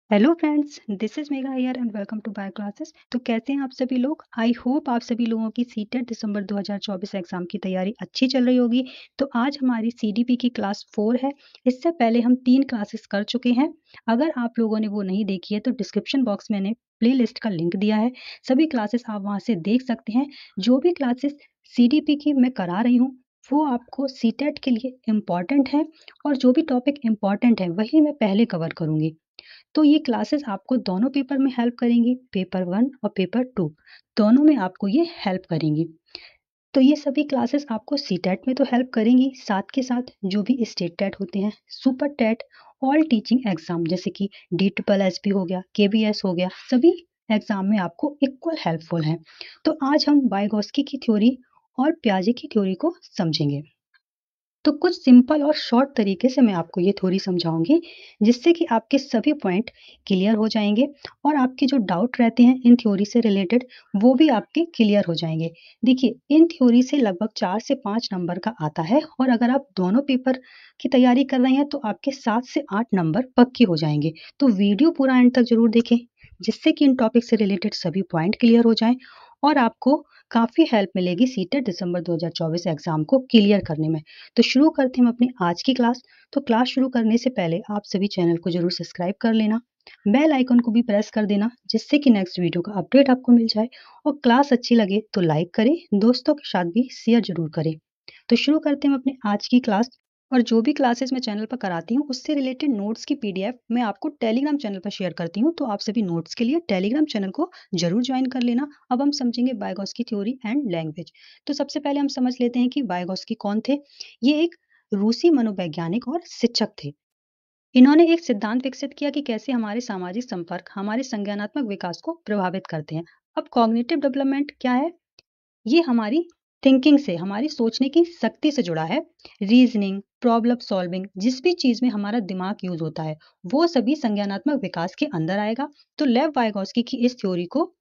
Hello friends, this is Megha here and welcome to bio classes. तो कैसे हैं आप सभी लोग? आई होप आप सभी लोगों की सीटेट दिसंबर 2024 एग्जाम की तैयारी अच्छी चल रही होगी। तो आज हमारी सीडीपी की क्लास 4 है। इससे पहले हम 3 क्लासेस कर चुके हैं। अगर आप लोगों ने वो नहीं देखी है तो डिस्क्रिप्शन बॉक्स में मैंने प्लेलिस्ट का लिंक दिया है। सभी क्लासेस आप वहाँ से देख सकते हैं। जो भी क्लासेस सीडीपी की मैं करा रही हूँ वो आपको सीटेट के लिए इम्पॉर्टेंट है, और जो भी टॉपिक इम्पॉर्टेंट है वही मैं पहले कवर करूँगी। तो ये क्लासेस आपको दोनों पेपर में हेल्प करेंगी, पेपर 1 और पेपर 2 दोनों में आपको ये हेल्प करेंगी। तो ये सभी क्लासेस आपको सीटेट में तो हेल्प करेंगी, साथ के साथ जो भी स्टेट टेट होते हैं, super TET, all teaching exam जैसे कि DSSB हो गया, KBS हो गया, सभी एग्जाम में आपको इक्वल हेल्पफुल हैं। तो आज हम वाइगॉस्की की थ्योरी और पियाजे की थ्योरी को समझेंगे। तो कुछ सिंपल और शॉर्ट तरीके से मैं आपको ये थ्योरी समझाऊंगी, जिससे कि आपके सभी पॉइंट क्लियर हो जाएंगे और आपके जो डाउट रहते हैं इन थ्योरी से रिलेटेड वो भी आपके क्लियर हो जाएंगे। देखिए, इन थ्योरी से लगभग 4 से 5 नंबर का आता है, और अगर आप दोनों पेपर की तैयारी कर रहे हैं तो आपके 7 से 8 नंबर पक्के हो जाएंगे। तो वीडियो पूरा एंड तक जरूर देखें, जिससे कि इन टॉपिक से रिलेटेड सभी पॉइंट क्लियर हो जाएं और आपको काफ़ी हेल्प मिलेगी सीटेट दिसंबर 2024 एग्जाम को क्लियर करने में। तो शुरू करते हैं हम अपनी आज की क्लास। तो क्लास शुरू करने से पहले आप सभी चैनल को जरूर सब्सक्राइब कर लेना, बेल आइकन को भी प्रेस कर देना, जिससे कि नेक्स्ट वीडियो का अपडेट आपको मिल जाए। और क्लास अच्छी लगे तो लाइक करें, दोस्तों के साथ भी शेयर जरूर करें। तो शुरू करते हैं हम अपनी आज की क्लास। और जो भी क्लासेस मैं चैनल पर कराती हूँ उससे रिलेटेड नोट्स की PDF मैं आपको टेलीग्राम चैनल पर शेयर करती हूँ। तो आप सभी नोट्स के लिए टेलीग्राम चैनल को जरूर ज्वाइन कर लेना। अब हम समझेंगे वाइगॉस्की थ्योरी एंड लैंग्वेज। तो सबसे पहले हम समझ लेते हैं कि वाइगॉस्की कौन थे। ये एक रूसी मनोवैज्ञानिक और शिक्षक थे। इन्होंने एक सिद्धांत विकसित किया कि कैसे हमारे सामाजिक संपर्क हमारे संज्ञानात्मक विकास को प्रभावित करते हैं। अब कॉग्निटिव डेवलपमेंट क्या है? ये हमारी थिंकिंग से, हमारी सोचने की शक्ति से जुड़ा है। रीजनिंग, प्रॉब्लम सॉल्विंग, जिस भी चीज में हमारा दिमाग यूज होता है वो सभी संज्ञानात्मक विकास के अंदर आएगा। तो लेव वाइगॉस्की की इस थ्योरी को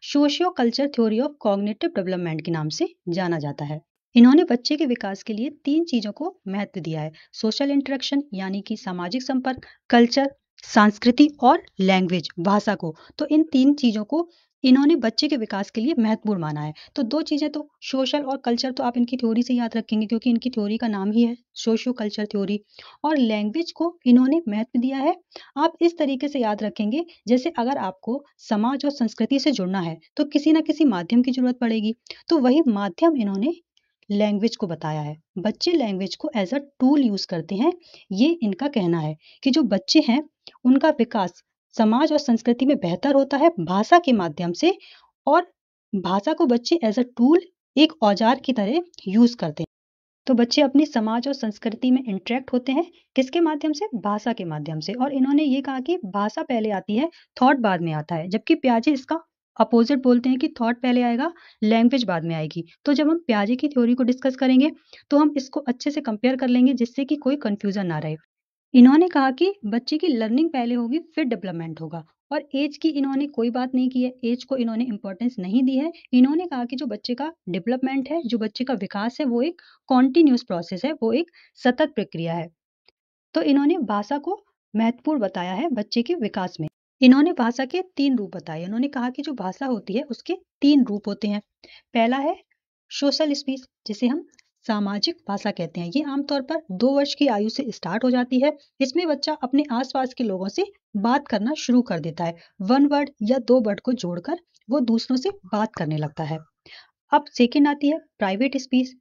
socio culture theory of cognitive development के नाम से जाना जाता है। इन्होंने बच्चे के विकास के लिए 3 चीजों को महत्व दिया है: सोशल इंटरेक्शन यानी कि सामाजिक संपर्क, कल्चर संस्कृति, और लैंग्वेज भाषा को। तो इन 3 चीजों को इन्होंने बच्चे के विकास के लिए महत्वपूर्ण माना है। तो 2 चीजें तो सोशल और कल्चर तो आप इनकी थ्योरी से याद रखेंगे, क्योंकि इनकी थ्योरी का नाम ही है सोशियो कल्चर थ्योरी। और लैंग्वेज को इन्होंने महत्व दिया है। आप इस तरीके से याद रखेंगे, जैसे अगर आपको समाज और संस्कृति से जुड़ना है तो किसी ना किसी माध्यम की जरूरत पड़ेगी, तो वही माध्यम इन्होंने लैंग्वेज को बताया है। बच्चे लैंग्वेज को एज अ टूल यूज करते हैं। ये इनका कहना है कि जो बच्चे हैं उनका विकास समाज और संस्कृति में बेहतर होता है भाषा के माध्यम से, और भाषा को बच्चे एज अ टूल, एक औजार की तरह यूज करते हैं। तो बच्चे अपनी समाज और संस्कृति में इंटरेक्ट होते हैं किसके माध्यम से? भाषा के माध्यम से। और इन्होंने ये कहा कि भाषा पहले आती है, थॉट बाद में आता है, जबकि पियाजे इसका अपोजिट बोलते हैं कि थॉट पहले आएगा, लैंग्वेज बाद में आएगी। तो जब हम पियाजे की थ्योरी को डिस्कस करेंगे तो हम इसको अच्छे से कंपेयर कर लेंगे, जिससे कि कोई कंफ्यूजन ना रहे। इन्होंने कहा कि बच्चे की लर्निंग पहले होगी फिर डेवलपमेंट होगा, और एज की इन्होंने कोई बात नहीं की है, एज को इन्होंने इंपॉर्टेंस नहीं दी है। इन्होंने कहा कि जो बच्चे का डेवलपमेंट है, जो बच्चे का विकास है, वो एक कॉन्टिन्यूस प्रोसेस है, वो एक सतत प्रक्रिया है। तो इन्होंने भाषा को महत्वपूर्ण बताया है बच्चे के विकास में। इन्होंने भाषा के 3 रूप बताए। इन्होंने कहा कि जो भाषा होती है उसके 3 रूप होते हैं। पहला है सोशल स्पीच, जिसे हम सामाजिक भाषा कहते हैं। ये आमतौर पर 2 वर्ष की आयु से स्टार्ट हो जाती है। इसमें बच्चा अपने आसपास के लोगों से बात करना शुरू कर देता है। 1 वर्ड या 2 वर्ड को जोड़कर वो दूसरों से बात करने लगता है। अब सेकंड आती है प्राइवेट स्पीच,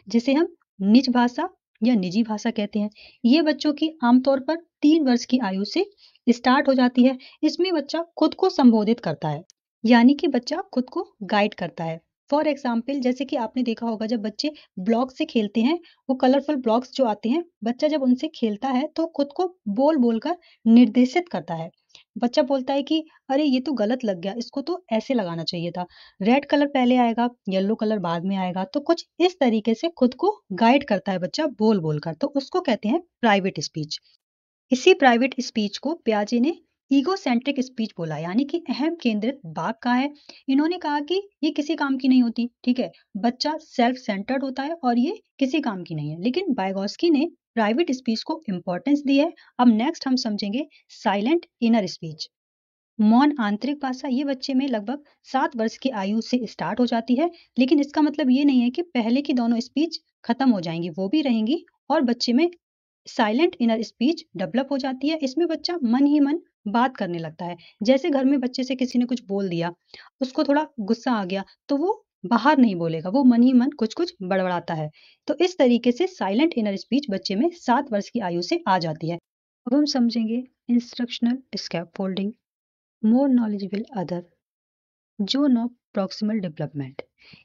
जिसे हम निज भाषा या निजी भाषा कहते हैं। ये बच्चों की आमतौर पर 3 वर्ष की आयु से स्टार्ट हो जाती है। इसमें बच्चा खुद को संबोधित करता है, यानी कि बच्चा खुद को गाइड करता है। फॉर एग्जाम्पल, जैसे कि आपने देखा होगा जब बच्चे ब्लॉक से खेलते हैं, वो कलरफुल ब्लॉक्स जो आते हैं, बच्चा जब उनसे खेलता है तो खुद को बोल बोलकर निर्देशित करता है। बच्चा बोलता है कि अरे ये तो गलत लग गया, इसको तो ऐसे लगाना चाहिए था, रेड कलर पहले आएगा, येलो कलर बाद में आएगा। तो कुछ इस तरीके से खुद को गाइड करता है बच्चा बोल बोलकर, तो उसको कहते हैं प्राइवेट स्पीच। इसी प्राइवेट स्पीच को पियाजे ने ईगोसेंट्रिक स्पीच बोला, यानी कि अहम केंद्रित वाक्य का है। इन्होंने कहा कि ये किसी काम की नहीं होती, ठीक है, बच्चा सेल्फ सेंटर्ड होता है और ये किसी काम की नहीं है। लेकिन वाइगॉस्की ने प्राइवेट स्पीच को इंपॉर्टेंस दी है। अब नेक्स्ट हम समझेंगे साइलेंट इनर स्पीच। मौन आंतरिक भाषा ये बच्चे में लगभग 7 वर्ष की आयु से स्टार्ट हो जाती है, लेकिन इसका मतलब ये नहीं है कि पहले की दोनों स्पीच खत्म हो जाएंगी, वो भी रहेंगी और बच्चे में साइलेंट इनर स्पीच डेवलप हो जाती है। इसमें बच्चा मन ही मन बात करने लगता है। जैसे घर में बच्चे से किसी ने कुछ बोल दिया, उसको थोड़ा गुस्सा आ गया, तो वो बाहर नहीं बोलेगा, वो मन ही मन कुछ-कुछ बड़बड़ाता है। तो इस तरीके से साइलेंट इनर स्पीच बच्चे में 7 वर्ष की आयु से आ जाती है। अब हम समझेंगे instructional scaffolding, more knowledgeable other, zone of proximal development.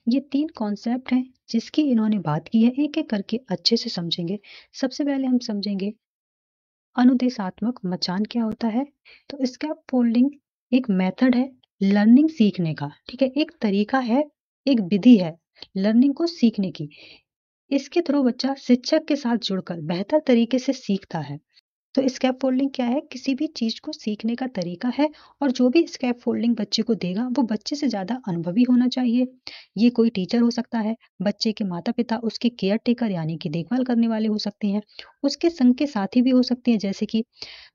ये 3 कॉन्सेप्ट हैं जिसकी इन्होंने बात की है, एक-एक करके अच्छे से समझेंगे। सबसे पहले हम समझेंगे अनुदेशात्मक मचान क्या होता है। तो स्कैफोल्डिंग एक मेथड है लर्निंग सीखने का, ठीक है, एक तरीका है, एक विधि है लर्निंग को सीखने की। इसके थ्रू बच्चा शिक्षक के साथ जुड़कर बेहतर तरीके से सीखता है। तो स्कैफोल्डिंग क्या है? किसी भी चीज को सीखने का तरीका है और जो भी स्कैफोल्डिंग बच्चे को देगा वो बच्चे से ज्यादा अनुभवी होना चाहिए। ये कोई टीचर हो सकता है, बच्चे के माता पिता उसके केयर टेकर यानी कि देखभाल करने वाले हो सकते हैं, उसके संग के साथी भी हो सकते हैं। जैसे कि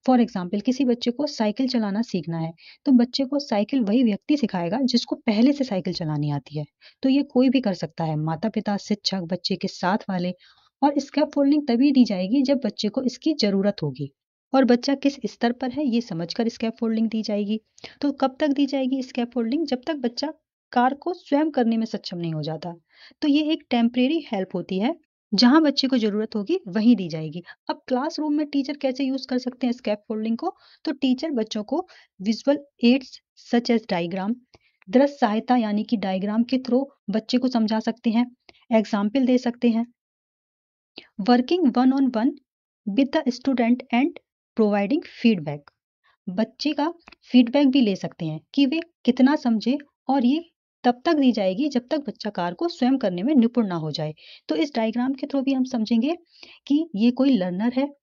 फॉर एग्जाम्पल किसी बच्चे को साइकिल चलाना सीखना है, तो बच्चे को साइकिल वही व्यक्ति सिखाएगा जिसको पहले से साइकिल चलानी आती है। तो ये कोई भी कर सकता है, माता पिता, शिक्षक, बच्चे के साथ वाले। और स्कैफोल्डिंग तभी दी जाएगी जब बच्चे को इसकी जरूरत होगी और बच्चा किस स्तर पर है ये समझकर स्कैफोल्डिंग दी जाएगी। तो कब तक दी जाएगी स्कैफोल्डिंग? जब तक बच्चा कार को स्वयं करने में सक्षम नहीं हो जाता। तो ये एक टेम्परेरी हेल्प होती है, जहां बच्चे को जरूरत होगी वहीं दी जाएगी। अब क्लासरूम में टीचर कैसे यूज कर सकते हैं स्कैफोल्डिंग को? तो टीचर बच्चों को visual aids such as diagram, दृश्य सहायता यानी कि डायग्राम के थ्रू बच्चे को समझा सकते हैं, एग्जाम्पल दे सकते हैं, working one on one with the student and providing feedback. बच्चे का फीडबैक भी ले सकते हैं कि वे कितना समझे, और ये तब तक दी जाएगी जब तक बच्चा कार को स्वयं करने में निपुण ना हो जाए। तो इस डायग्राम के थ्रू भी हम समझेंगे कि ये कोई लर्नर है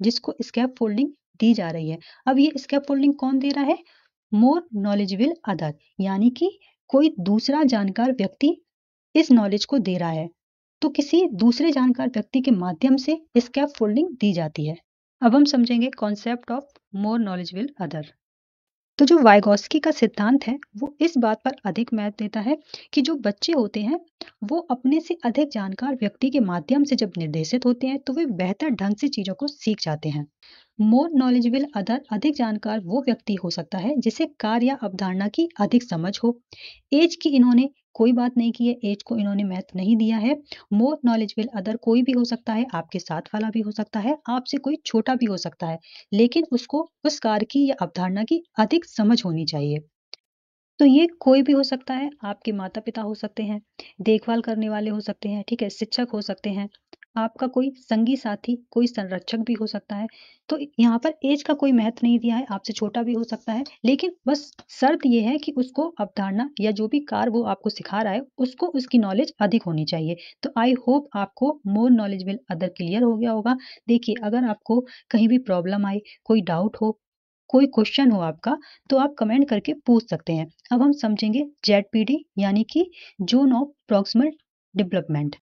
जिसको स्कैप फोल्डिंग दी जा रही है। अब ये स्कैप फोल्डिंग कौन दे रहा है? मोर नॉलेजेबल अदर, यानी कि कोई दूसरा जानकार व्यक्ति इस नॉलेज को दे रहा है। तो किसी दूसरे जानकार व्यक्ति के माध्यम से स्कैप फोल्डिंग दी जाती है। अब हम समझेंगे concept of more knowledgeable other. तो जो वाइगॉस्की का सिद्धांत है वो इस बात पर अधिक महत्व देता है कि जो बच्चे होते हैं वो अपने से अधिक जानकार व्यक्ति के माध्यम से जब निर्देशित होते हैं तो वे बेहतर ढंग से चीजों को सीख जाते हैं। मोर नॉलेजेबल अदर, अधिक जानकार वो व्यक्ति हो सकता है जिसे कार्य या अवधारणा की अधिक समझ हो। एज की इन्होंने कोई बात नहीं की है, एज को इन्होंने महत्व नहीं दिया है। मोर नॉलेजेबल अदर कोई भी हो सकता है, आपके साथ वाला भी हो सकता है, आपसे कोई छोटा भी हो सकता है, लेकिन उसको उस कार्य की या अवधारणा की अधिक समझ होनी चाहिए। तो ये कोई भी हो सकता है, आपके माता पिता हो सकते हैं, देखभाल करने वाले हो सकते हैं, ठीक है, शिक्षक हो सकते हैं, आपका कोई संगी साथी, कोई संरक्षक भी हो सकता है। तो यहाँ पर एज का कोई महत्व नहीं दिया है, आपसे छोटा भी हो सकता है, लेकिन बस शर्त ये है कि उसको अवधारणा या जो भी कार्य वो आपको सिखा रहा है उसको उसकी नॉलेज अधिक होनी चाहिए। तो आई होप आपको मोर नॉलेजेबल अदर क्लियर हो गया होगा। देखिए, अगर आपको कहीं भी प्रॉब्लम आए, कोई डाउट हो, कोई क्वेश्चन हो आपका, तो आप कमेंट करके पूछ सकते हैं। अब हम समझेंगे जेडपीडी यानी कि जोन ऑफ प्रॉक्सिमल डेवलपमेंट।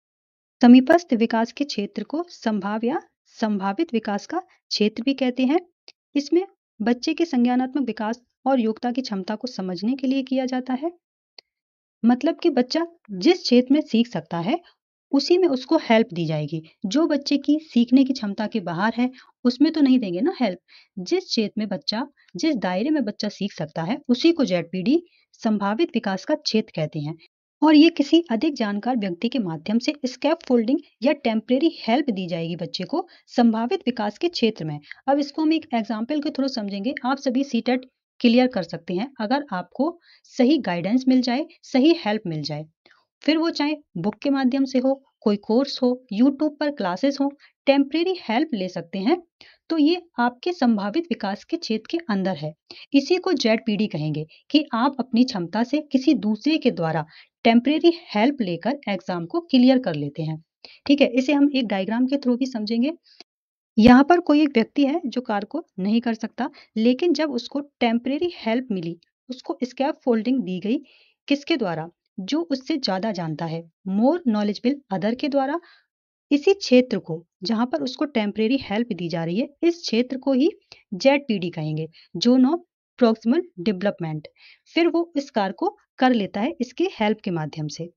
समीपस्थ विकास के क्षेत्र को संभाव या संभावित विकास का क्षेत्र भी कहते हैं। इसमें बच्चे के संज्ञानात्मक विकास और योग्यता की क्षमता को समझने के लिए किया जाता है। मतलब कि बच्चा जिस क्षेत्र में सीख सकता है उसी में उसको हेल्प दी जाएगी। जो बच्चे की सीखने की क्षमता के बाहर है उसमें तो नहीं देंगे ना हेल्प। जिस क्षेत्र में बच्चा, जिस दायरे में बच्चा सीख सकता है उसी को जेडपीडी संभावित विकास का क्षेत्र कहते हैं। और ये किसी अधिक जानकार व्यक्ति के माध्यम से स्कैप फोल्डिंग या टेम्परेरी हेल्प दी जाएगी बच्चे को संभावित विकास के क्षेत्र में। अब इसको हम एक एग्जाम्पल के थ्रू समझेंगे। आप सभी सीटेट क्लियर कर सकते हैं अगर आपको सही गाइडेंस मिल जाए, सही हेल्प मिल जाए, फिर वो चाहे बुक के माध्यम से हो, कोई कोर्स हो, यूट्यूब पर क्लासेस हो, टेम्परेरी हेल्प ले सकते हैं। तो ये आपके संभावित विकास के क्षेत्र के अंदर है। इसी को जेडपीडी कहेंगे कि आप अपनी क्षमता से किसी दूसरे के द्वारा टेम्परेरी हेल्प लेकर एग्जाम को क्लियर कर लेते हैं। ठीक है, इसे हम एक डायग्राम के थ्रू भी समझेंगे। यहाँ पर कोई एक व्यक्ति है जो कार्य को नहीं कर सकता, लेकिन जब उसको टेम्परेरी हेल्प मिली, उसको स्कैप फोल्डिंग दी गई, किसके द्वारा? जो उससे ज्यादा जानता है, मोर नॉलेजेबल अदर के द्वारा। इसी क्षेत्र को, जहां पर उसको टेम्परेरी हेल्प दी जा रही है, इस क्षेत्र को ही ZPD कहेंगे, जोन ऑफ प्रॉक्सिमल डेवलपमेंट। फिर वो इस कार्य को कर लेता है इसके हेल्प के माध्यम से।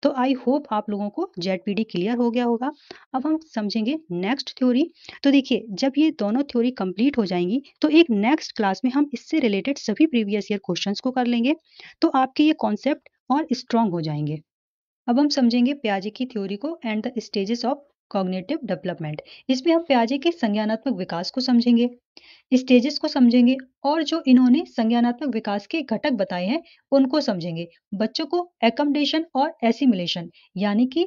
तो आई होप आप लोगों को ZPD क्लियर हो गया होगा। अब हम समझेंगे नेक्स्ट थ्योरी। तो देखिए, जब ये दोनों थ्योरी कंप्लीट हो जाएंगी तो एक नेक्स्ट क्लास में हम इससे रिलेटेड सभी प्रीवियस ईयर क्वेश्चंस को कर लेंगे, तो आपके ये कॉन्सेप्ट और स्ट्रांग हो जाएंगे। अब हम समझेंगे पियाजे की थ्योरी को and the stages of cognitive development. इसमें हम पियाजे के संज्ञानात्मक विकास को समझेंगे, स्टेजेस को समझेंगे, और जो इन्होंने संज्ञानात्मक विकास के घटक बताए हैं उनको समझेंगे। बच्चों को एकोमोडेशन और एसिमिलेशन यानी कि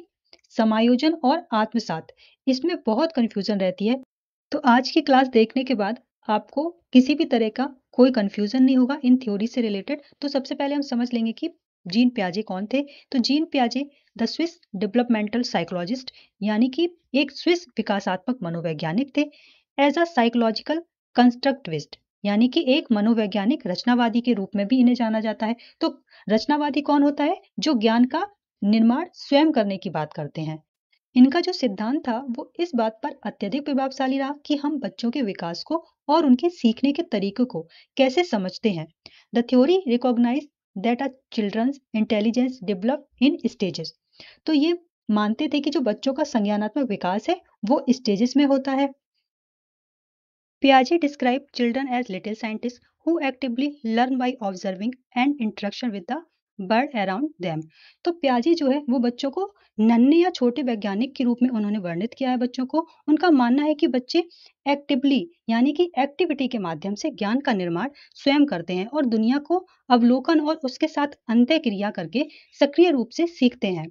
समायोजन और आत्मसात, इसमें बहुत कंफ्यूजन रहती है। तो आज की क्लास देखने के बाद आपको किसी भी तरह का कोई कंफ्यूजन नहीं होगा इन थ्योरी से रिलेटेड। तो सबसे पहले हम समझ लेंगे कि जीन पियाजे कौन थे। तो जीन पियाजे द स्विस डेवलपमेंटल साइकोलॉजिस्ट यानी कि एक स्विस विकासात्मक मनोवैज्ञानिक थे। एज अ साइकोलॉजिकल कंस्ट्रक्टिविस्ट यानी कि एक मनोवैज्ञानिक रचनावादी के रूप में भी इन्हें जाना जाता है। तो रचनावादी कौन होता है? जो ज्ञान का निर्माण स्वयं करने की बात करते हैं। इनका जो सिद्धांत था वो इस बात पर अत्यधिक प्रभावशाली रहा कि हम बच्चों के विकास को और उनके सीखने के तरीकों को कैसे समझते हैं। The theory recognise that a children's intelligence develop in stages. तो ये मानते थे कि जो बच्चों का संज्ञानात्मक विकास है वो स्टेजेस में होता है। Piaget described children as little scientists who actively learn by observing and interaction with the world around them. तो प्याजे जो है वो बच्चों को नन्हे या छोटे वैज्ञानिक के रूप में उन्होंने वर्णित किया है बच्चों को। उनका मानना है कि बच्चे एक्टिवली यानी कि एक्टिविटी के माध्यम से ज्ञान का निर्माण स्वयं करते हैं और दुनिया को अवलोकन और उसके साथ अंतः क्रिया करके सक्रिय रूप से सीखते हैं।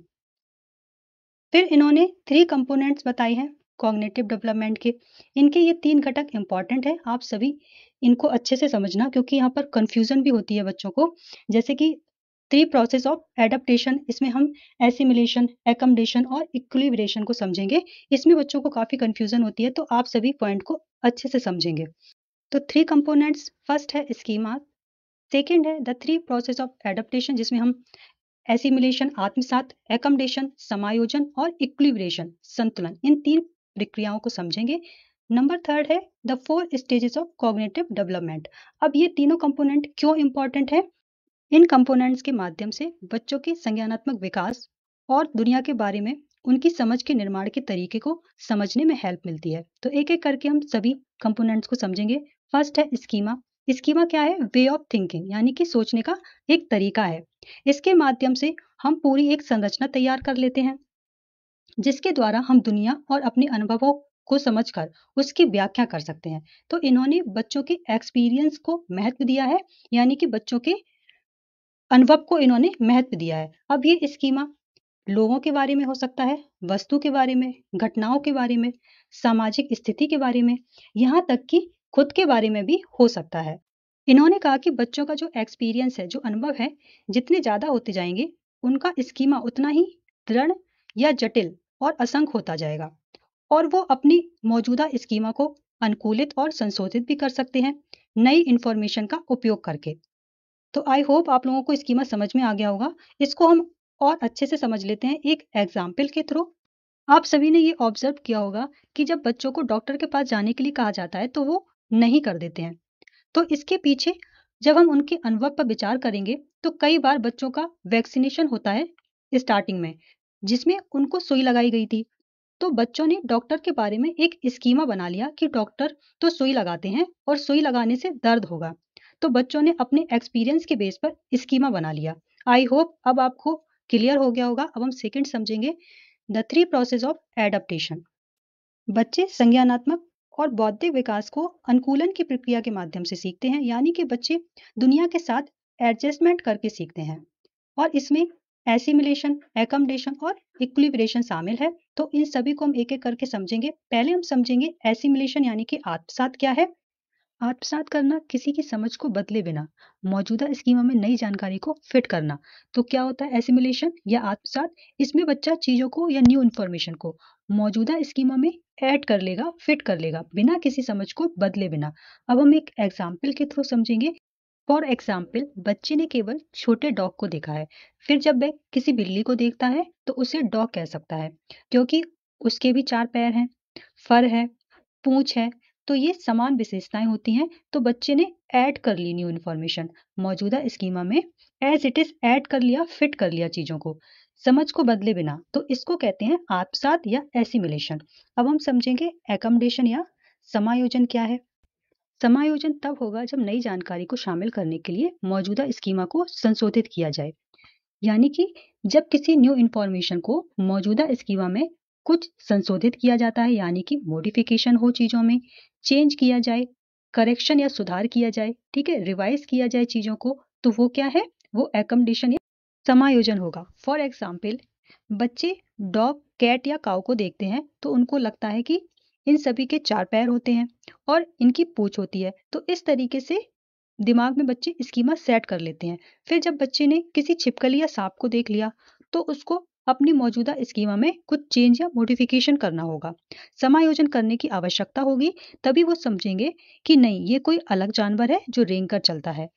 फिर इन्होंने 3 कंपोनेंट्स बताए हैं कॉग्निटिव डेवलपमेंट के। इनके ये 3 घटक इंपॉर्टेंट है, आप सभी इनको अच्छे से समझना क्योंकि यहाँ पर कंफ्यूजन भी होती है बच्चों को। जैसे कि 3 प्रोसेस ऑफ एडेप्टेशन, इसमें हम एसिमिलेशन, एकोमोडेशन और इक्विलिब्रेशन को समझेंगे। इसमें बच्चों को काफी कंफ्यूजन होती है, तो आप सभी पॉइंट को अच्छे से समझेंगे। तो 3 कंपोनेंट्स, फर्स्ट है स्कीमा, सेकेंड है द 3 प्रोसेस ऑफ एडेप्टेशन जिसमें हम एसिमिलेशन आत्मसात, एकोमोडेशन समायोजन और इक्विलिब्रेशन संतुलन, इन 3 प्रक्रियाओं को समझेंगे। नंबर थर्ड है the 4 stages of cognitive development. अब ये तीनों कंपोनेंट क्यों इंपॉर्टेंट है? इन कंपोनेंट्स के माध्यम से बच्चों के संज्ञानात्मक विकास और दुनिया के बारे में उनकी समझ के निर्माण के तरीके को समझने में हेल्प मिलती है। तो एक एक करके हम सभी कंपोनेंट्स को समझेंगे। फर्स्ट है स्कीमा। स्कीमा क्या है? वे ऑफ थिंकिंग यानी कि सोचने का एक तरीका है। इसके माध्यम से हम पूरी एक संरचना तैयार कर लेते हैं जिसके द्वारा हम दुनिया और अपने अनुभवों को समझकर उसकी व्याख्या कर सकते हैं। तो इन्होंने बच्चों के एक्सपीरियंस को महत्व दिया है यानी कि बच्चों के अनुभव को इन्होंने महत्व दिया है। अब ये स्कीमा लोगों के बारे में हो सकता है, वस्तु के बारे में, घटनाओं के बारे में, सामाजिक स्थिति के बारे में, यहाँ तक कि खुद के बारे में भी हो सकता है। इन्होंने कहा कि बच्चों का जो एक्सपीरियंस है, जो अनुभव है, जितने ज़्यादा होते जाएंगे, उनका स्कीमा उतना ही दृढ़ या जटिल और असंख्य होता जाएगा और वो अपनी मौजूदा स्कीमा को अनुकूलित और संशोधित भी कर सकते हैं नई इंफॉर्मेशन का उपयोग करके। तो आई होप आप लोगों को स्कीमा समझ में आ गया होगा। इसको हम और अच्छे से समझ लेते हैं एक एग्जाम्पल के थ्रू। आप सभी ने ये ऑब्जर्व किया होगा कि जब बच्चों को डॉक्टर के पास जाने के लिए कहा जाता है तो वो नहीं कर देते हैं। तो इसके पीछे जब हम उनके अनुभव पर विचार करेंगे तो कई बार बच्चों का वैक्सीनेशन होता है स्टार्टिंग में जिसमें उनको सुई लगाई गई थी। तो बच्चों ने डॉक्टर के बारे में एक स्कीमा बना लिया कि डॉक्टर तो सुई लगाते हैं और सुई लगाने से दर्द होगा। तो बच्चों ने अपने एक्सपीरियंस के बेस पर स्कीमा बना लिया। आई होप अब आपको क्लियर हो गया होगा। अब हम सेकंड समझेंगे द 3 प्रोसेस ऑफ एडेप्टेशन। बच्चे संज्ञानात्मक और बौद्धिक विकास को अनुकूलन की प्रक्रिया के माध्यम से सीखते हैं यानी कि बच्चे दुनिया के साथ एडजस्टमेंट करके सीखते हैं और इसमें एसिमिलेशन, एकोमोडेशन और इक्विलिब्रेशन शामिल है। तो इन सभी को हम एक एक करके समझेंगे। पहले हम समझेंगे एसिमिलेशन यानी कि आत्मसात क्या है। आत्मसात करना किसी की समझ को बदले बिना मौजूदा स्कीमा में नई जानकारी को फिट करना। तो क्या होता है एसिमिलेशन या आत्मसात? इसमें बच्चा चीजों को या न्यू इन्फॉर्मेशन को मौजूदा स्कीमा में ऐड कर लेगा, फिट कर लेगा बिना किसी समझ को बदले बिना। अब हम एक एग्जाम्पल के थ्रू समझेंगे। फॉर एग्जाम्पल, बच्चे ने केवल छोटे डॉग को देखा है, फिर जब वह किसी बिल्ली को देखता है तो उसे डॉग कह सकता है क्योंकि उसके भी 4 पैर हैं, फर है, पूंछ है, तो ये समान विशेषताएं होती हैं। तो बच्चे ने ऐड कर ली न्यू इन्फॉर्मेशन, मौजूदा स्कीमा में एज इट इज ऐड कर लिया, फिट कर लिया चीजों को, समझ को बदले बिना। तो इसको कहते हैं आत्मसात या एसिमिलेशन। अब हम समझेंगे एकोमोडेशन या समायोजन क्या है। समायोजन तब होगा जब नई जानकारी को शामिल करने के लिए मौजूदा स्कीमा को संशोधित किया जाए। यानी कि जब किसी न्यू इन्फॉर्मेशन को मौजूदा स्कीमा में कुछ संशोधित किया जाता है, यानी कि मॉडिफिकेशन हो चीजों में, चेंज किया जाए, करेक्शन या सुधार किया जाए, ठीक है, रिवाइज किया जाए चीजों को, तो वो क्या है, वो एकोमोडेशन या समायोजन होगा। फॉर एग्जाम्पल, बच्चे डॉग, कैट या काऊ को देखते हैं तो उनको लगता है कि इन सभी के 4 पैर होते हैं और इनकी पूंछ होती है, तो इस तरीके से दिमाग में बच्चे स्कीमा सेट कर लेते हैं। फिर जब बच्चे ने किसी छिपकली या सांप को देख लिया तो उसको अपनी मौजूदा स्कीमा में कुछ चेंज या मॉडिफिकेशन करना होगा, समायोजन करने की आवश्यकता होगी, तभी वो समझेंगे कि नहीं, ये कोई अलग जानवर है जो रेंग कर चलता है।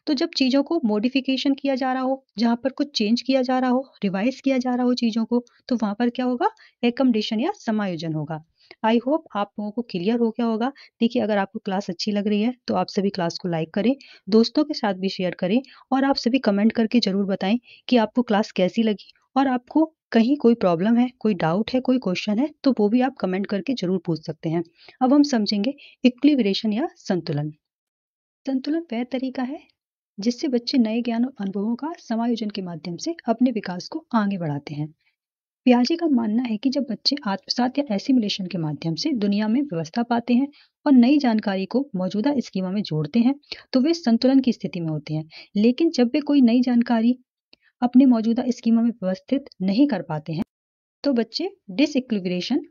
तो जब चीजों को मॉडिफिकेशन किया जा रहा हो, जहां पर कुछ चेंज किया जा रहा हो, रिवाइज किया जा रहा हो चीजों को, तो वहां पर क्या होगा, एकोमोडेशन या समायोजन होगा। आई होप आप लोगों को क्लियर हो गया होगा। देखिए, अगर आपको क्लास अच्छी लग रही है तो आप सभी क्लास को लाइक करें, दोस्तों के साथ भी शेयर करें, और आप सभी कमेंट करके जरूर बताएं कि आपको क्लास कैसी लगी, और आपको कहीं कोई प्रॉब्लम है, कोई डाउट है, कोई क्वेश्चन है, तो वो भी आप कमेंट करके जरूर पूछ सकते हैं। अब हम समझेंगे इक्विलिब्रेशन या संतुलन। संतुलन वह तरीका है जिससे बच्चे नए ज्ञान और अनुभवों का समायोजन के माध्यम से अपने विकास को आगे बढ़ाते हैं। पियाजे का मानना है कि जब बच्चे आत्मसात या एसिमिलेशन के माध्यम से दुनिया में व्यवस्था पाते हैं और नई जानकारी को मौजूदा स्कीमा में जोड़ते हैं, तो वे संतुलन की स्थिति में होते हैं। लेकिन जब वे कोई नई जानकारी अपने मौजूदा स्कीमा में व्यवस्थित नहीं कर पाते हैं, तो बच्चे डिसइक्विलिब्रेशन,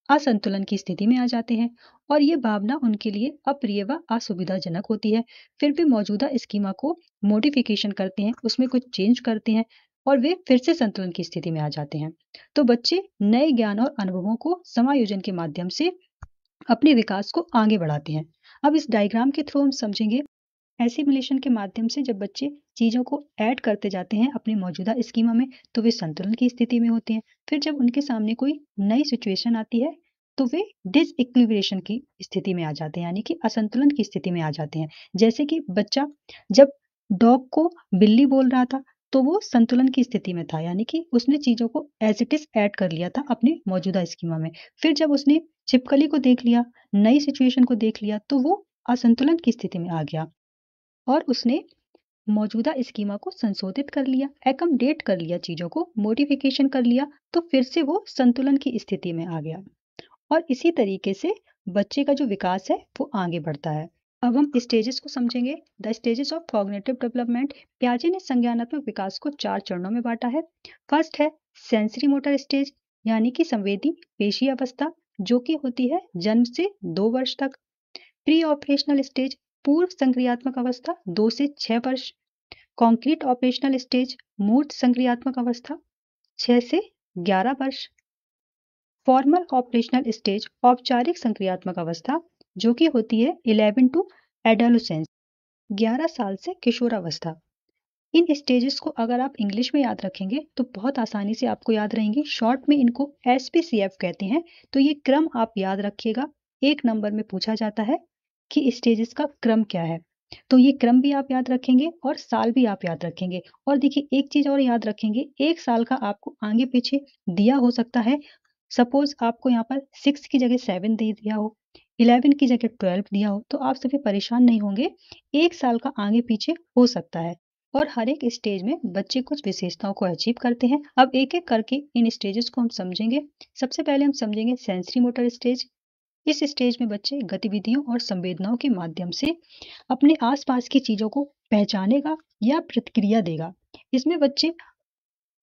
असंतुलन की स्थिति में आ जाते हैं, और ये भावना उनके लिए अप्रिय व असुविधाजनक होती है। फिर भी मौजूदा स्कीमा को मॉडिफिकेशन करते हैं, उसमें कुछ चेंज करते हैं, और वे फिर से संतुलन की स्थिति में आ जाते हैं। तो बच्चे नए ज्ञान और अनुभवों को समायोजन के माध्यम से अपने विकास को आगे बढ़ाते हैं। अब इस डायग्राम के थ्रू हम समझेंगे एसिमिलेशन के माध्यम से जब बच्चे चीजों को ऐड करते जाते हैं अपनी मौजूदा स्कीमा में, तो वे संतुलन की स्थिति में होते हैं। फिर जब उनके सामने कोई नई सिचुएशन आती है तो वे डिसइक्विलिब्रेशन की स्थिति में आ जाते हैं, यानी कि असंतुलन की स्थिति में आ जाते हैं। जैसे कि बच्चा जब डॉग को बिल्ली बोल रहा था तो वो संतुलन की स्थिति में था, यानी कि उसने चीजों को एज इट इज ऐड कर लिया था अपने मौजूदा स्कीमा में। फिर जब उसने छिपकली को देख लिया, नई सिचुएशन को देख लिया, तो वो असंतुलन की स्थिति में आ गया और उसने मौजूदा स्कीमा को संशोधित कर लिया, एकोमोडेट कर लिया, चीजों को मॉडिफिकेशन कर लिया, तो फिर से वो संतुलन की स्थिति में आ गया। और इसी तरीके से बच्चे का जो विकास है वो आगे बढ़ता है। अब हम स्टेजेस को समझेंगे। The stages of cognitive development. पियाजे ने संज्ञानात्मक विकास को 4 चरणों में बांटा है। फर्स्ट है सेंसरी मोटर स्टेज, यानी कि संवेदी पेशी अवस्था, जो कि होती है जन्म से 2 वर्ष तक। प्री ऑपरेशनल स्टेज, पूर्व संक्रियात्मक अवस्था 2 से 6 वर्ष। कॉन्क्रीट ऑपरेशनल स्टेज, मूर्त संक्रियात्मक अवस्था 6 से 11 वर्ष। फॉर्मल ऑपरेशनल स्टेज, औपचारिक संक्रियात्मक अवस्था, जो कि होती है 11 टू एडोलेसेंस, 11 साल से किशोरावस्था। इन स्टेजेस को अगर आप इंग्लिश में याद रखेंगे तो बहुत आसानी से आपको याद रहेंगे। शॉर्ट में इनको SPCF कहते हैं। तो ये क्रम आप याद रखिएगा। 1 नंबर में पूछा जाता है कि स्टेजेस का क्रम क्या है, तो ये क्रम भी आप याद रखेंगे और साल भी आप याद रखेंगे। और देखिए, एक चीज और याद रखेंगे, 1 साल का आपको आगे पीछे दिया हो सकता है। सपोज आपको यहाँ पर 6 की जगह 7 दे दिया हो, 11 की जगह 12 दिया हो, तो आप सभी परेशान नहीं होंगे। 1 साल का आगे पीछे हो सकता है। और हर एक स्टेज में बच्चे कुछ विशेषताओं को अचीव करते हैं। अब एक एक करके इन स्टेजेस को हम समझेंगे। सबसे पहले हम समझेंगे सेंसरी मोटर स्टेज। इस स्टेज में बच्चे गतिविधियों और संवेदनाओं के माध्यम से अपने आसपास की चीजों को पहचानेगा या प्रतिक्रिया देगा। इसमें बच्चे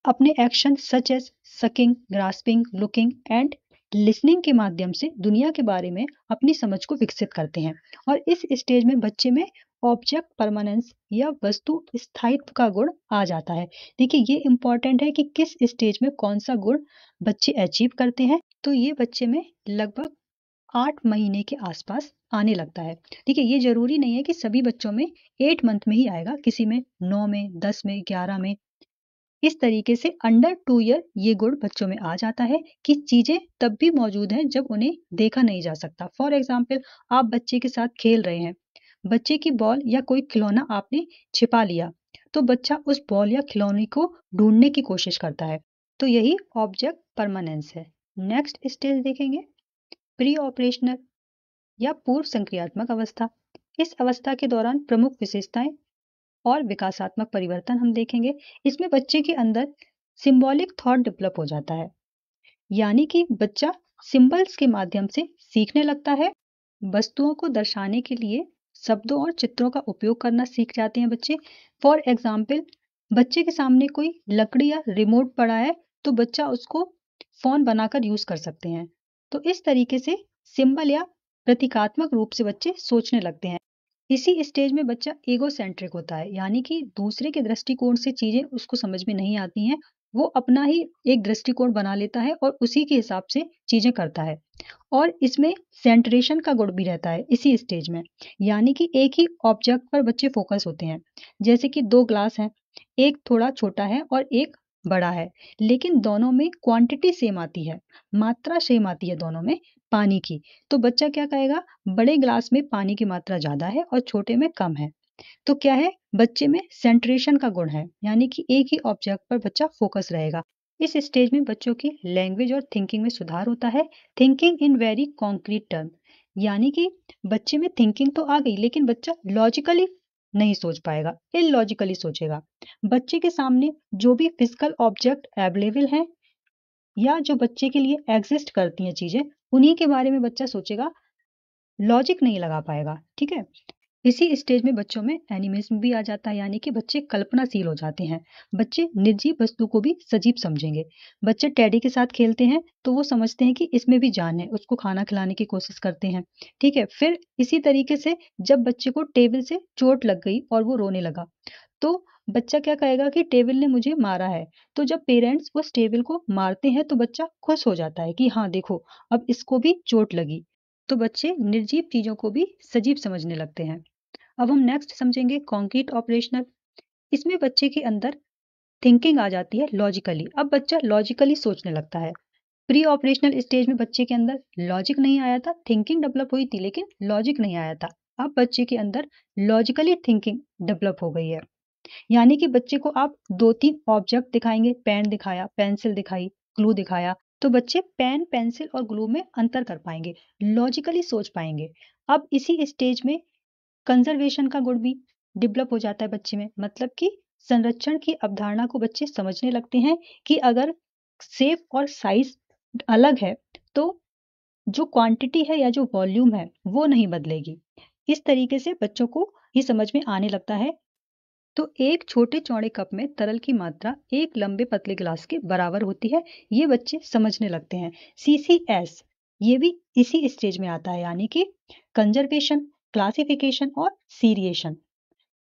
अपने action such as sucking, grasping, looking and listening के माध्यम से दुनिया के बारे में अपनी समझ को विकसित करते हैं। और इस स्टेज में बच्चे में ऑब्जेक्ट परमानेंस या वस्तु स्थायित्व का गुण आ जाता है। देखिए, ये इंपॉर्टेंट है कि किस स्टेज में कौन सा गुण बच्चे अचीव करते हैं। तो ये बच्चे में लगभग 8 महीने के आसपास आने लगता है। देखिए, ये जरूरी नहीं है कि सभी बच्चों में 8 मंथ में ही आएगा, किसी में 9 में, 10 में, 11 में। इस तरीके से अंडर 2 ईयर ये गुण बच्चों में आ जाता है कि चीजें तब भी मौजूद हैं जब उन्हें देखा नहीं जा सकता। फॉर एग्जाम्पल, आप बच्चे के साथ खेल रहे हैं, बच्चे की बॉल या कोई खिलौना आपने छिपा लिया, तो बच्चा उस बॉल या खिलौने को ढूंढने की कोशिश करता है। तो यही ऑब्जेक्ट परमानेंस है। नेक्स्ट स्टेज देखेंगे, प्री ऑपरेशनल या पूर्व संक्रियात्मक अवस्था। इस अवस्था के दौरान प्रमुख विशेषताएं और विकासात्मक परिवर्तन हम देखेंगे। इसमें बच्चे के अंदर सिंबॉलिक थॉट डेवलप हो जाता है, यानी कि बच्चा सिंबल्स के माध्यम से सीखने लगता है। वस्तुओं को दर्शाने के लिए शब्दों और चित्रों का उपयोग करना सीख जाते हैं बच्चे। फॉर एग्जाम्पल, बच्चे के सामने कोई लकड़ी या रिमोट पड़ा है तो बच्चा उसको फोन बनाकर यूज कर सकते हैं। तो इस तरीके से सिंबल या प्रतीकात्मक रूप से बच्चे सोचने लगते हैं। इसी स्टेज में बच्चा ईगो सेंट्रिक होता है, यानी कि दूसरे के दृष्टिकोण से चीजें उसको समझ में नहीं आती हैं, वो अपना ही एक दृष्टिकोण बना लेता है और उसी के हिसाब से चीजें करता है। और इसमें सेंट्रेशन का गुण भी रहता है इसी स्टेज में, यानी कि एक ही ऑब्जेक्ट पर बच्चे फोकस होते हैं। जैसे कि 2 ग्लास हैं, एक थोड़ा छोटा है और एक बड़ा है, लेकिन दोनों में क्वांटिटी सेम आती है, मात्रा सेम आती है दोनों में पानी की। तो बच्चा क्या कहेगा, बड़े ग्लास में पानी की मात्रा ज्यादा है और छोटे में कम है। तो क्या है, बच्चे में सेंट्रेशन का गुण है, यानी कि एक ही ऑब्जेक्ट पर बच्चा फोकस रहेगा। इस स्टेज में बच्चों की लैंग्वेज और थिंकिंग में सुधार होता है। Thinking in very concrete term, यानी कि बच्चे में थिंकिंग तो आ गई लेकिन बच्चा लॉजिकली नहीं सोच पाएगा, इलॉजिकली सोचेगा। बच्चे के सामने जो भी फिजिकल ऑब्जेक्ट अवेलेबल हैं या जो बच्चे के लिए एग्जिस्ट करती हैं चीजें, उन्हीं के बारे में बच्चा सोचेगा, लॉजिक नहीं लगा पाएगा। ठीक है। इसी स्टेज में बच्चों में एनिमेशन भी आ जाता है, यानी कि बच्चे कल्पनाशील हो जाते हैं। बच्चे निर्जीव वस्तु को भी सजीव समझेंगे। बच्चे टेडी के साथ खेलते हैं तो वो समझते हैं कि इसमें भी जान है, उसको खाना खिलाने की कोशिश करते हैं। ठीक है। फिर इसी तरीके से जब बच्चे को टेबल से चोट लग गई और वो रोने लगा, तो बच्चा क्या कहेगा कि टेबल ने मुझे मारा है। तो जब पेरेंट्स उस टेबल को मारते हैं तो बच्चा खुश हो जाता है कि हाँ देखो, अब इसको भी चोट लगी। तो बच्चे निर्जीव चीजों को भी सजीव समझने लगते हैं। अब हम नेक्स्ट समझेंगे कॉन्क्रीट ऑपरेशनल। इसमें बच्चे के अंदर थिंकिंग आ जाती है लॉजिकली। अब बच्चा लॉजिकली सोचने लगता है। प्री ऑपरेशनल स्टेज में बच्चे के अंदर लॉजिक नहीं आया था, थिंकिंग डेवलप हुई थी लेकिन लॉजिक नहीं आया था। अब बच्चे के अंदर लॉजिकली थिंकिंग डेवलप हो गई है, यानी कि बच्चे को आप 2-3 ऑब्जेक्ट दिखाएंगे, पेन दिखाया, पेंसिल दिखाई, ग्लू दिखाया, तो बच्चे पेन, पेंसिल और ग्लू में अंतर कर पाएंगे, लॉजिकली सोच पाएंगे। अब इसी स्टेज में कंजर्वेशन का गुण भी डेवलप हो जाता है बच्चे में, मतलब कि संरक्षण की अवधारणा को बच्चे समझने लगते हैं कि अगर शेप और साइज अलग है तो जो क्वांटिटी है या जो वॉल्यूम है वो नहीं बदलेगी। इस तरीके से बच्चों को ये समझ में आने लगता है। तो एक छोटे चौड़े कप में तरल की मात्रा एक लंबे पतले गिलास के बराबर होती है, ये बच्चे समझने लगते हैं। CCS ये भी इसी स्टेज में आता है, यानी कि कंजर्वेशन, क्लासिफिकेशन और सीरिएशन।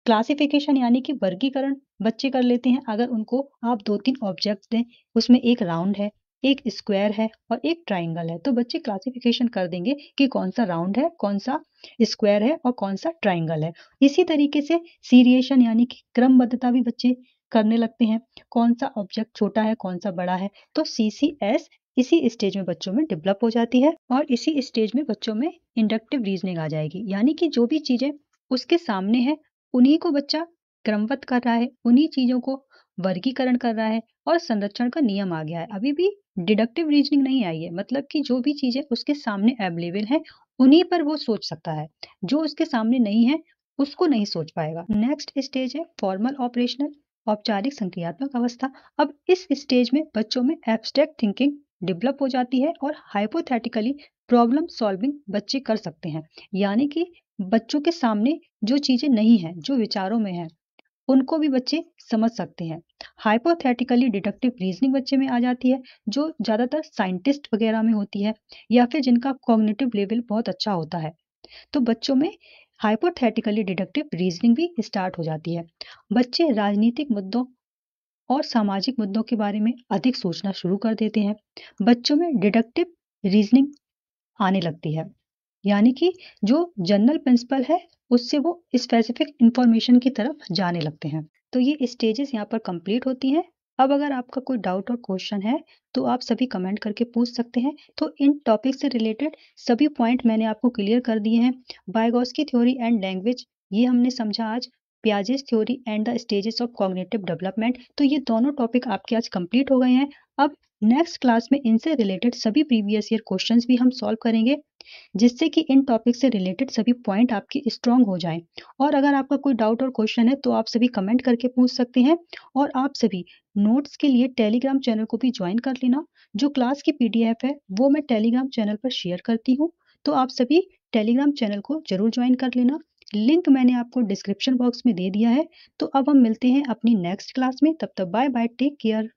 क्लासिफिकेशन यानी कि वर्गीकरण बच्चे कर लेते हैं। अगर उनको आप 2-3 ऑब्जेक्ट्स दें, उसमें एक राउंड है, एक स्क्वायर है और एक ट्राइंगल है, तो बच्चे क्लासिफिकेशन कर देंगे कि कौन सा राउंड है, कौन सा स्क्वायर है और कौन सा ट्राइंगल है। इसी तरीके से सीरिएशन यानी कि क्रमबद्धता भी बच्चे करने लगते हैं, कौन सा ऑब्जेक्ट छोटा है, कौन सा बड़ा है। तो CCS इसी स्टेज में बच्चों में डेवलप हो जाती है। और इसी स्टेज में बच्चों में इंडक्टिव रीजनिंग आ जाएगी, यानी कि जो भी चीजें उसके सामने है उन्हीं को बच्चा क्रमबद्ध कर रहा है, उन्हीं चीजों को वर्गीकरण कर रहा है और संरक्षण का नियम आ गया है। अभी भी डिडक्टिव रीजनिंग नहीं आई है, मतलब कि जो भी चीजें उसके सामने अवेलेबल है उन्हीं पर वो सोच सकता है, जो उसके सामने नहीं है उसको नहीं सोच पाएगा। नेक्स्ट स्टेज है फॉर्मल ऑपरेशनल, औपचारिक संक्रियात्मक अवस्था। अब इस स्टेज में बच्चों में एब्स्ट्रैक्ट थिंकिंग डेवलप हो जाती है और हाइपोथेटिकली प्रॉब्लम सॉल्विंग बच्चे कर सकते हैं, यानी कि बच्चों के सामने जो चीजें नहीं है, जो विचारों में है, उनको भी बच्चे समझ सकते हैं। हाइपोथेटिकली डिडक्टिव रीजनिंग बच्चे में आ जाती है, जो ज्यादातर साइंटिस्ट वगैरह में होती है या फिर जिनका कॉग्निटिव लेवल बहुत अच्छा होता है। तो बच्चों में हाइपोथेटिकली डिडक्टिव रीजनिंग भी स्टार्ट हो जाती है। बच्चे राजनीतिक मुद्दों और सामाजिक मुद्दों के बारे में अधिक सोचना शुरू कर देते हैं। बच्चों में डिडक्टिव रीजनिंग आने लगती है, यानी कि जो जनरल प्रिंसिपल है उससे वो स्पेसिफिक इंफॉर्मेशन की तरफ जाने लगते हैं। तो ये स्टेजेस यहाँ पर कंप्लीट होती हैं। अब अगर आपका कोई डाउट और क्वेश्चन है तो आप सभी कमेंट करके पूछ सकते हैं। तो इन टॉपिक से रिलेटेड सभी पॉइंट मैंने आपको क्लियर कर दिए हैं। वाइगोत्स्की थ्योरी एंड लैंग्वेज ये हमने समझा आज। Piaget's theory and the stages of cognitive development, तो ये दोनों टॉपिक आपके आज कंप्लीट हो गए हैं। अब नेक्स्ट क्लास में इनसे रिलेटेड सभी प्रीवियस ईयर क्वेश्चंस भी हम सॉल्व करेंगे, जिससे कि इन टॉपिक से रिलेटेड सभी पॉइंट आपके स्ट्रांग हो जाएं। और अगर आपका कोई डाउट और क्वेश्चन है तो आप सभी कमेंट करके पूछ सकते हैं। और आप सभी नोट्स के लिए टेलीग्राम चैनल को भी ज्वाइन कर लेना। जो क्लास की पीडीएफ है वो मैं टेलीग्राम चैनल पर शेयर करती हूँ, तो आप सभी टेलीग्राम चैनल को जरूर ज्वाइन कर लेना। लिंक मैंने आपको डिस्क्रिप्शन बॉक्स में दे दिया है। तो अब हम मिलते हैं अपनी नेक्स्ट क्लास में। तब तक बाय बाय, टेक केयर।